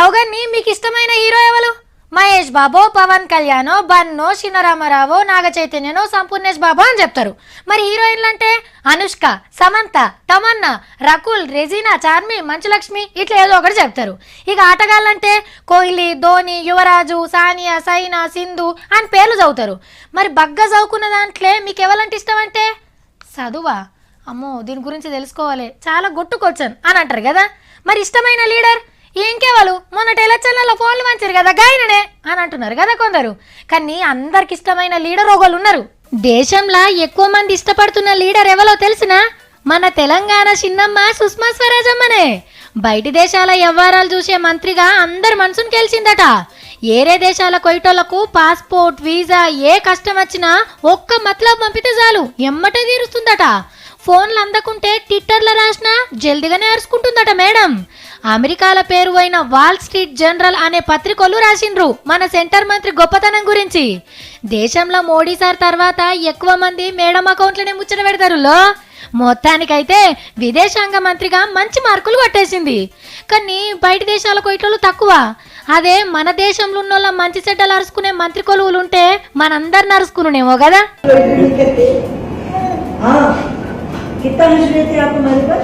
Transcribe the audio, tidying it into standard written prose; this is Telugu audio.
అవగాని మీకు ఇష్టమైన హీరో ఎవరు? మహేష్ బాబు, పవన్ కళ్యాణ్, బన్నో, చిన్నరామారావు, నాగ చైతన్యనో, సంపూర్ణేష్ బాబు అని చెప్తారు. మరి హీరోయిన్లు అంటే అనుష్క, సమంత, తమన్నా, రకుల్, రెజీనా, చార్మి, మంచులక్ష్మి ఇట్లా ఏదో ఒకటి చెప్తారు. ఇక ఆటగాళ్ళంటే కోహ్లీ, ధోని, యువరాజు, సానియా, సైనా, సింధు అని పేర్లు చదువుతారు. మరి బగ్గా చదువుకున్న దాంట్లో మీకు ఎవరంటే ఇష్టం అంటే చదువా? అమ్మో దీని గురించి తెలుసుకోవాలి, చాలా గొట్టుకొచ్చాను అని అంటారు కదా. మరి ఇష్టమైన లీడర్ ఇంకేవాళ్ళు మొన్నటి ఎలక్షన్లలో ఫోన్లు మంచారు కదా గాయననే అని అంటున్నారు కదా కొందరు. కానీ అందరికి ఇష్టమైన లీడర్ ఒకళ్ళు ఉన్నారు. దేశంలో ఎక్కువ మంది ఇష్టపడుతున్న లీడర్ ఎవరో తెలిసినా మన తెలంగాణ చిన్నమ్మ సుష్మా స్వరాజమ్మనే. బయటి దేశాల వ్యవహారాలు చూసే మంత్రిగా అందరి మనసును గెలిచిందట. ఏరే దేశాల కొయ్యటోళ్లకు పాస్పోర్ట్, వీసా ఏ కష్టం వచ్చినా ఒక్క మతలబ్ పంపితే చాలు ఎమ్మటే తీరుస్తుందట. ఫోన్లు అందకుంటే ట్విట్టర్లో రాసినా జల్దిగానే అరుచుకుంటుందట మేడం. అమెరికాల పేరు అయిన వాల్ స్ట్రీట్ జర్నల్ అనే పత్రికలు రాసిండ్రు మన సెంటర్ మంత్రి గొప్పతనం గురించి. దేశంలో మోడీ సార్ తర్వాత ఎక్కువ మంది మేడం అకౌంట్లనే ముచ్చట పెడతారు. మొత్తానికైతే విదేశాంగ మంత్రిగా మంచి మార్కులు కొట్టేసింది. కానీ బయట దేశాలకు ఇట్లు తక్కువ. అదే మన దేశంలో ఉన్న వాళ్ళ మంచి చెడ్డలు అరుచుకునే మంత్రి కొలువులు ఉంటే మనందరిని అరుచుకునేమో కదా. कितना मुश्किल थी आपको मेरे पास